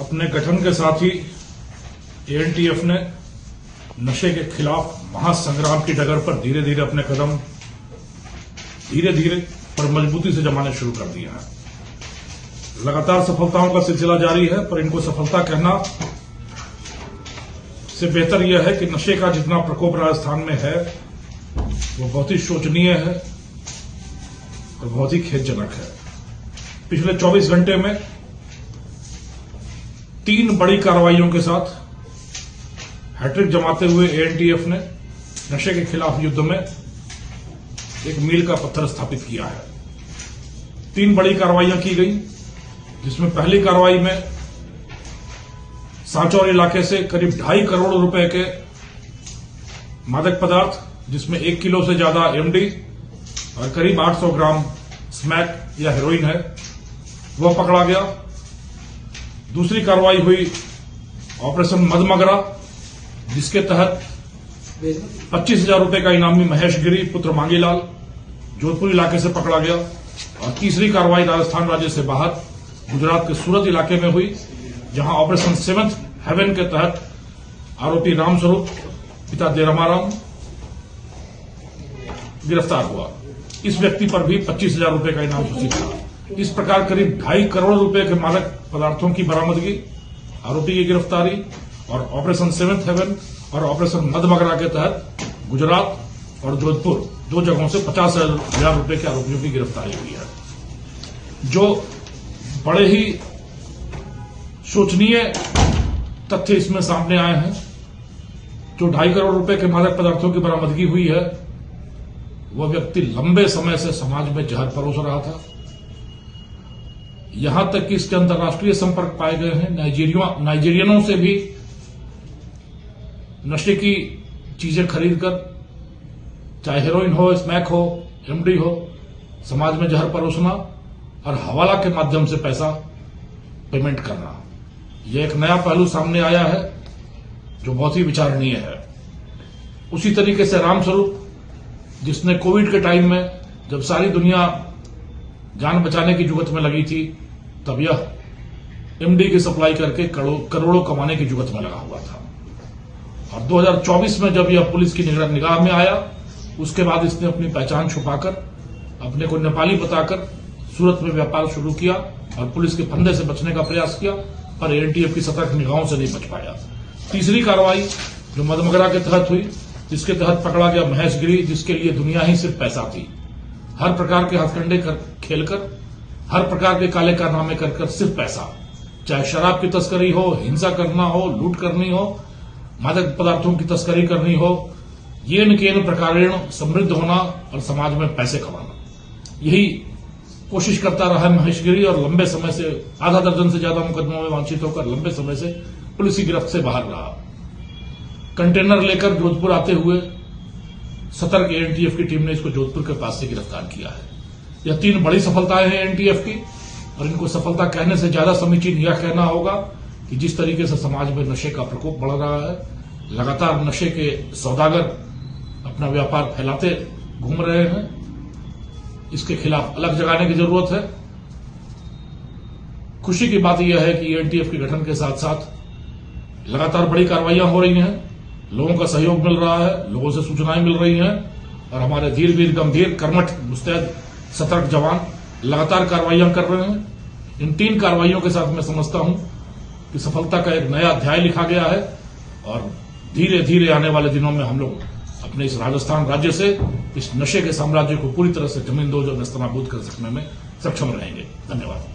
अपने गठन के साथ ही एएनटीएफ ने नशे के खिलाफ महासंग्राम की डगर पर धीरे धीरे अपने कदम पर मजबूती से जमाने शुरू कर दिए हैं। लगातार सफलताओं का सिलसिला जारी है, पर इनको सफलता कहना से बेहतर यह है कि नशे का जितना प्रकोप राजस्थान में है वो बहुत ही शोचनीय है और बहुत ही खेदजनक है। पिछले 24 घंटे में 3 बड़ी कार्रवाइयों के साथ हैट्रिक जमाते हुए एएनटीएफ ने नशे के खिलाफ युद्ध में एक मील का पत्थर स्थापित किया है। 3 बड़ी कार्रवाइयां की गई, जिसमें पहली कार्रवाई में सांचौर इलाके से करीब 2.5 करोड़ रुपए के मादक पदार्थ, जिसमें 1 किलो से ज्यादा एमडी और करीब 800 ग्राम स्मैक या हेरोइन है, वह पकड़ा गया। दूसरी कार्रवाई हुई ऑपरेशन मदमगरा, जिसके तहत 25,000 रुपए का इनामी महेश गिरी पुत्र मांगीलाल जोधपुर इलाके से पकड़ा गया। और तीसरी कार्रवाई राजस्थान राज्य से बाहर गुजरात के सूरत इलाके में हुई, जहां ऑपरेशन 7th हेवन के तहत आरोपी रामस्वरूप पिता देरमाराम गिरफ्तार हुआ। इस व्यक्ति पर भी 25,000 रुपए का इनाम घोषित था। इस प्रकार करीब 2.5 करोड़ रुपए के मादक पदार्थों की बरामदगी, आरोपी की गिरफ्तारी और ऑपरेशन 7th हेवन और ऑपरेशन मदमगरा के तहत गुजरात और जोधपुर 2 जगहों से 50,000 रुपए के आरोपियों की गिरफ्तारी हुई है। जो बड़े ही शोचनीय तथ्य इसमें सामने आए हैं। जो 2.5 करोड़ रुपए के मादक पदार्थों की बरामदगी हुई है, वह व्यक्ति लंबे समय से समाज में जहर परोस रहा था। यहां तक कि इसके अंतर्राष्ट्रीय संपर्क पाए गए हैं। नाइजीरियनों से भी नशे की चीजें खरीदकर, चाहे हेरोइन हो, स्मैक हो, एमडी हो, समाज में जहर परोसना और हवाला के माध्यम से पैसा पेमेंट करना, यह एक नया पहलू सामने आया है जो बहुत ही विचारणीय है। उसी तरीके से रामस्वरूप, जिसने कोविड के टाइम में जब सारी दुनिया जान बचाने की जुगत में लगी थी, तब यह एमडी की सप्लाई करके करोड़ों कमाने की जुगत में लगा हुआ था। और 2024 में जब यह पुलिस की निगाह में आया, उसके बाद इसने अपनी पहचान छुपाकर, अपने को नेपाली बताकर सूरत में व्यापार शुरू किया और पुलिस के फंदे से बचने का प्रयास किया, पर एएनटीएफ की सतर्क निगाहों से नहीं बच पाया। तीसरी कार्रवाई जो मदमगरा के तहत हुई, जिसके तहत पकड़ा गया महेश गिरी, जिसके लिए दुनिया ही सिर्फ पैसा थी। हर प्रकार के हथकंडे खेलकर, हर प्रकार के काले कारनामे कर सिर्फ पैसा, चाहे शराब की तस्करी हो, हिंसा करना हो, लूट करनी हो, मादक पदार्थों की तस्करी करनी हो, येन केन प्रकारेण समृद्ध होना और समाज में पैसे कमाना, यही कोशिश करता रहा महेश गिरी। और लंबे समय से, आधा दर्जन से ज्यादा मुकदमों में वांछित होकर लंबे समय से पुलिस की गिरफ्त से बाहर रहा। कंटेनर लेकर जोधपुर आते हुए सतर्क एएनटीएफ की टीम ने इसको जोधपुर के पास से गिरफ्तार किया है। यह 3 बड़ी सफलताएं हैं एएनटीएफ की, और इनको सफलता कहने से ज्यादा समीचीन यह कहना होगा कि जिस तरीके से समाज में नशे का प्रकोप बढ़ रहा है, लगातार नशे के सौदागर अपना व्यापार फैलाते घूम रहे हैं, इसके खिलाफ अलग जगाने की जरूरत है। खुशी की बात यह है कि एएनटीएफ के गठन के साथ साथ लगातार बड़ी कार्रवाइयां हो रही हैं, लोगों का सहयोग मिल रहा है, लोगों से सूचनाएं मिल रही हैं, और हमारे धीर वीर गंभीर कर्मठ मुस्तैद सतर्क जवान लगातार कार्रवाइयां कर रहे हैं। इन 3 कार्रवाइयों के साथ मैं समझता हूं कि सफलता का एक नया अध्याय लिखा गया है, और धीरे धीरे आने वाले दिनों में हम लोग अपने इस राजस्थान राज्य से इस नशे के साम्राज्य को पूरी तरह से जमींदोज और नेस्तनाबूद कर सकने में सक्षम रहेंगे। धन्यवाद।